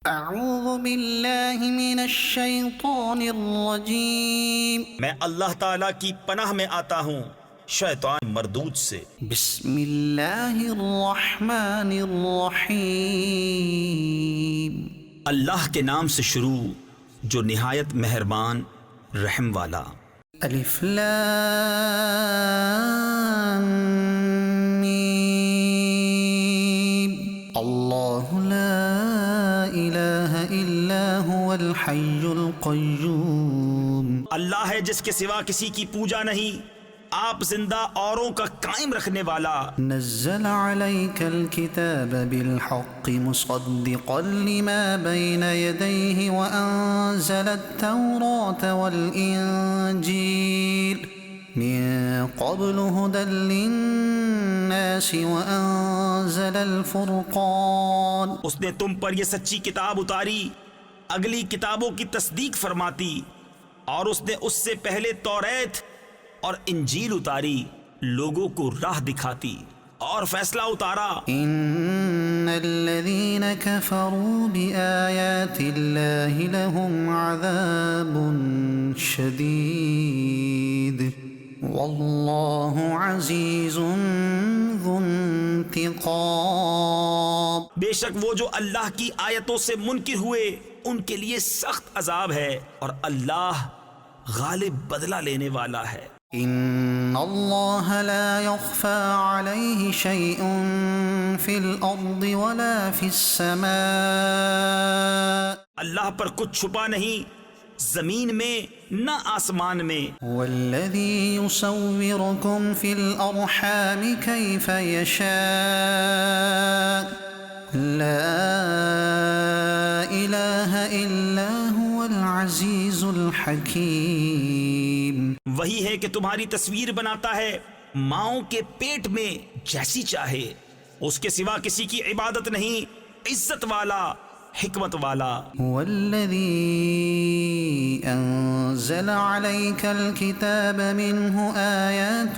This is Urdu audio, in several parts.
اعوذ باللہ من الشیطان الرجیم، میں اللہ تعالیٰ کی پناہ میں آتا ہوں شیطان مردود سے۔ بسم اللہ الرحمن الرحیم، اللہ کے نام سے شروع جو نہایت مہربان رحم والا۔ الف لام میم، اللہ لا الہ الا هو الحی القیوم، اللہ ہے جس کے سوا کسی کی پوجا نہیں، آپ زندہ اوروں کا قائم رکھنے والا۔ نزل عليك الكتاب بالحق مصدقا لما بين يديه وأنزل التوراة والإنجيل من قبل هدى للناس وأنزل الفرقان۔ اس نے تم پر یہ سچی کتاب اتاری اگلی کتابوں کی تصدیق فرماتی، اور اس نے اس سے پہلے توریت اور انجیل اتاری لوگوں کو راہ دکھاتی اور فیصلہ اتارا۔ ان الذين كفروا بآيات الله لهم عذاب شديد والله عزيز ذو انتقام۔ بے شک وہ جو اللہ کی آیتوں سے منکر ہوئے ان کے لیے سخت عذاب ہے، اور اللہ غالب بدلہ لینے والا ہے۔ ان اللہ لا يخفى عليه شيء في الارض ولا في السماء، اللہ پر کچھ چھپا نہیں زمین میں نہ آسمان میں۔ والذي يصوركم في الارحام كيف يشاء لا الہ الا هو العزیز الحکیم۔ وہی ہے کہ تمہاری تصویر بناتا ہے ماؤں کے پیٹ میں جیسی چاہے، اس کے سوا کسی کی عبادت نہیں، عزت والا حکمت والا۔ والذی انزل علیک الکتاب منه آیات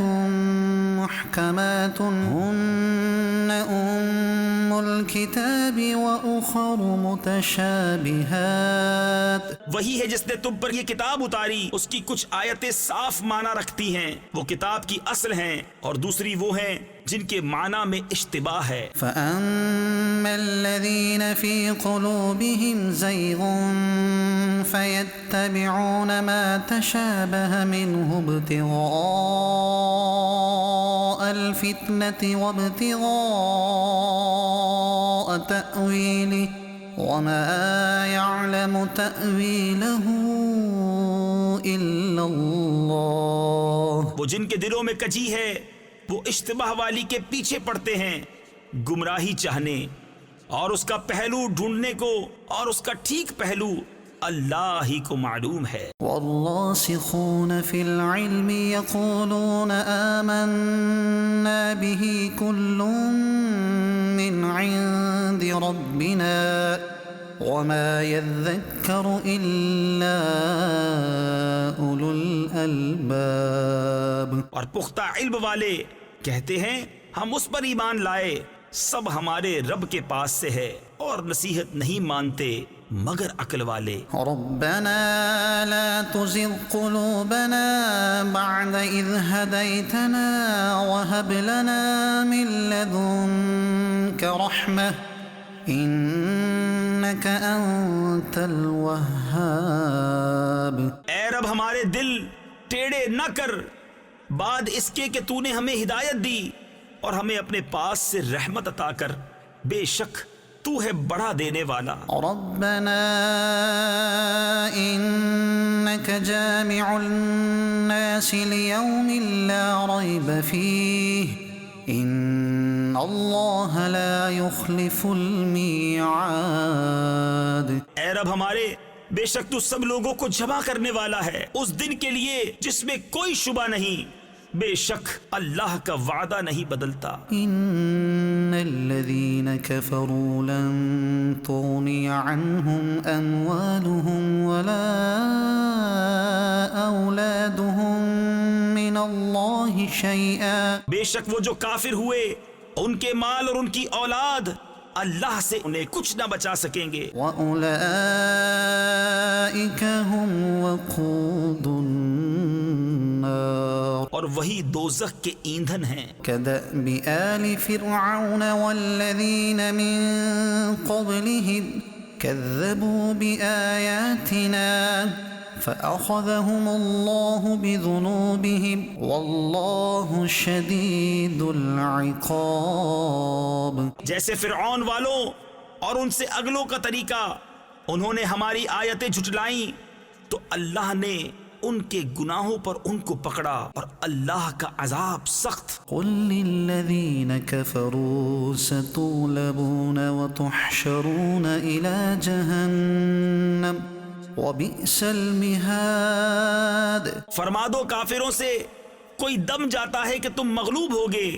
محکمات هن ام الکتاب واخر متشابہات۔ وہی ہے جس نے تم پر یہ کتاب اتاری، اس کی کچھ آیتیں صاف معنی رکھتی ہیں، وہ کتاب کی اصل ہیں، اور دوسری وہ ہیں جن کے معنی میں اشتباہ ہے۔ فَأَمَّا الَّذِينَ فِي قُلُوبِهِمْ زَيْغٌ فَيَتَّبِعُونَ مَا تَشَابَهَ مِنْهُ ابْتِغَاءَ الْفِتْنَةِ وَابْتِغَاءَ تَأْوِيلِهِ وَمَا يَعْلَمُ تَأْوِيلَهُ إِلَّا اللَّهُ۔ وہ جن کے دلوں میں کجی ہے وہ اشتباہ والی کے پیچھے پڑتے ہیں، گمراہی چاہنے اور اس کا پہلو ڈھونڈنے کو، اور اس کا ٹھیک پہلو اللہ ہی کو معلوم ہے۔ والراسخون في العلم يقولون آمنا به كل من عند ربنا وما يذكر إلا أولو الألباب۔ اور پختہ علم والے کہتے ہیں ہم اس پر ایمان لائے، سب ہمارے رب کے پاس سے ہے، اور نصیحت نہیں مانتے مگر عقل والے۔ ربنا لا تزغ قلوبنا بعد إذ هديتنا وهب لنا من لدنك رحمة إنك أنت الوهاب۔ اے رب ہمارے دل ٹیڑے نہ کر بعد اس کے کہ تو نے ہمیں ہدایت دی، اور ہمیں اپنے پاس سے رحمت عطا کر، بے شک تو ہے بڑا دینے والا۔ ربنا إنك جامع الناس ليوم لا ريب فيه إن الله لا يخلف الميعاد۔ اے رب ہمارے، بے شک تو سب لوگوں کو جمع کرنے والا ہے اس دن کے لیے جس میں کوئی شبہ نہیں، بے شک اللہ کا وعدہ نہیں بدلتا۔ ان الذين كفروا لن تغني عنهم اموالهم ولا اولادهم من الله شيئا۔ بے شک وہ جو کافر ہوئے ان کے مال اور ان کی اولاد اللہ سے انہیں کچھ نہ بچا سکیں گے۔ وَأُولَئِكَ هُمْ وَقُودُ النَّارِ اور وہی دوزخ کے ایندھن ہیں۔ كَدَأْبِ آلِ فِرْعَوْنَ وَالَّذِينَ مِن قَبْلِهِمْ كَذَّبُوا بِآيَاتِنَا فَأَخَذَهُمُ اللَّهُ بِذُنُوبِهِمْ وَاللَّهُ شَدِيدُ الْعِقَابِ۔ جیسے فرعون والوں اور ان سے اگلوں کا طریقہ، انہوں نے ہماری آیتیں جھٹلائیں تو اللہ نے ان کے گناہوں پر ان کو پکڑا، اور اللہ کا عذاب سخت۔ قل للذین کفروا ستغلبون وتحشرون إلى جہنم وبئس المہاد۔ فرما دو کافروں سے، کوئی دم جاتا ہے کہ تم مغلوب ہوگے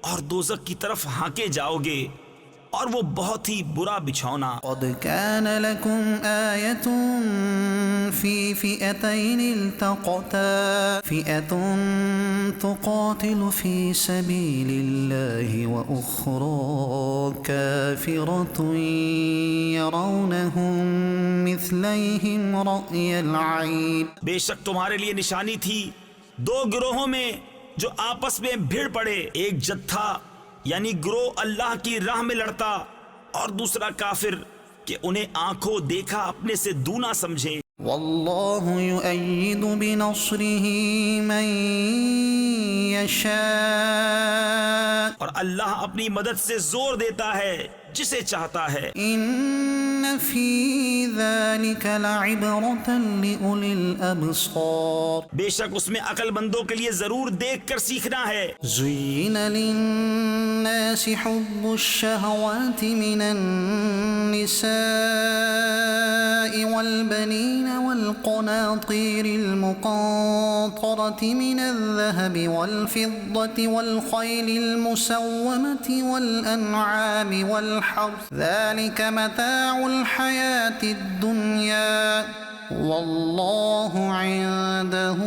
اور دوزخ کی طرف ہانکے جاؤ گے، اور وہ بہت ہی برا بچھونا۔ قد كان لكم آية في فئتين التقتا فئة تقاتل في سبيل الله وأخرى كافرة يرونهم مثليهم رأي العين۔ بے شک تمہارے لیے نشانی تھی دو گروہوں میں جو آپس میں بھیڑ پڑے، ایک جتھا یعنی گروہ اللہ کی راہ میں لڑتا، اور دوسرا کافر کہ انہیں آنکھوں دیکھا اپنے سے دونا سمجھے۔ واللہ یؤید بنصرہ من یشاء، اور اللہ اپنی مدد سے زور دیتا ہے جسے چاہتا ہے۔ ان فی ذلک لعبرۃ لأولی الابصار، بے شک اس میں عقل مندوں کے لیے ضرور دیکھ کر سیکھنا ہے۔ زین للناس حب الشہوات من النساء والبنین والقناطیر المقنطرة من الذهب والفضة والخيل المسومة والأنعام والحرث ذلك متاع الحياة الدنيا واللہ عنده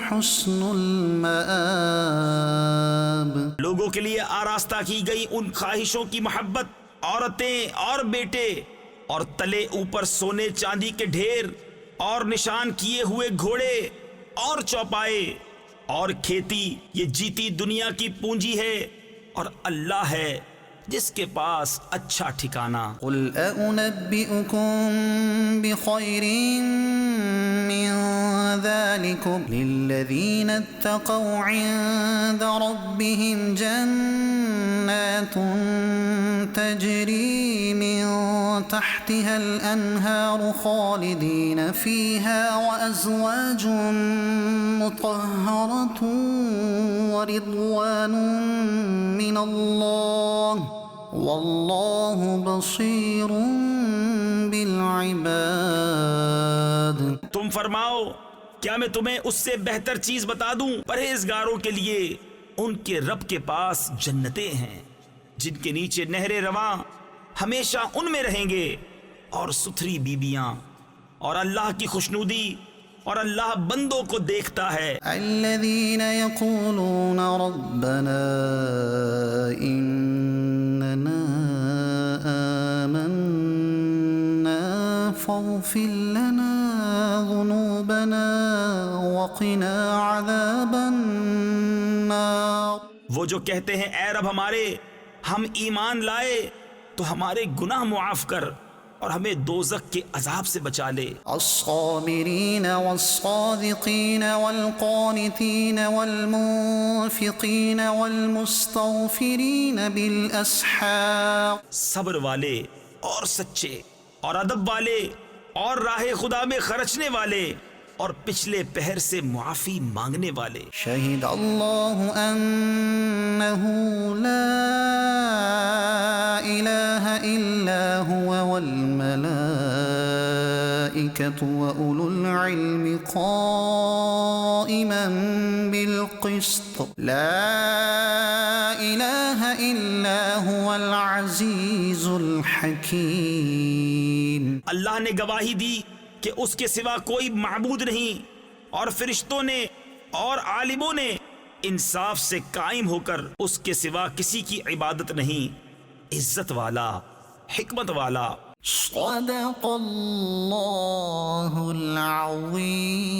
حسن المآب۔ لوگوں کے لیے آراستہ کی گئی ان خواہشوں کی محبت، عورتیں اور بیٹے، اور تلے اوپر سونے چاندی کے ڈھیر، اور نشان کیے ہوئے گھوڑے اور چوپائے اور کھیتی، یہ جیتی دنیا کی پونجی ہے، اور اللہ ہے جس کے پاس اچھا ٹھکانہ۔ قل أنبئكم بخير من ذلكم للذين اتقوا عند ربهم جنات تجري من تحتها الأنهار خالدين فيها وأزواج مطهرة ورضوان من الله واللہ بصیر بالعباد۔ تم فرماؤ کیا میں تمہیں اس سے بہتر چیز بتا دوں؟ پرہیزگاروں کے لیے ان کے رب کے پاس جنتیں ہیں جن کے نیچے نہریں رواں، ہمیشہ ان میں رہیں گے، اور ستھری بیبیاں، اور اللہ کی خوشنودی، اور اللہ بندوں کو دیکھتا ہے۔ الذین یقولون ربنا اننا آمنا فاغفر لنا ذنوبنا وقنا عذاب النار۔ وہ جو کہتے ہیں اے رب ہمارے، ہم ایمان لائے تو ہمارے گناہ معاف کر اور ہمیں دوزخ کے عذاب سے بچا لے۔ الصابرین والصادقین والقانتین والمنفقین والمستغفرین بالاسحار، صبر والے اور سچے اور ادب والے اور راہ خدا میں خرچنے والے اور پچھلے پہر سے معافی مانگنے والے۔ شہد اللہ انہ لا الہ الا هو والملائکۃ وأولو العلم قائما بالقسط لا الہ الا هو العزیز الحکیم۔ اللہ نے گواہی دی کہ اس کے سوا کوئی معبود نہیں، اور فرشتوں نے اور عالموں نے انصاف سے قائم ہو کر اس کے سوا کسی کی عبادت نہیں، عزت والا، حکمت والا۔ صدق اللہ العظیم۔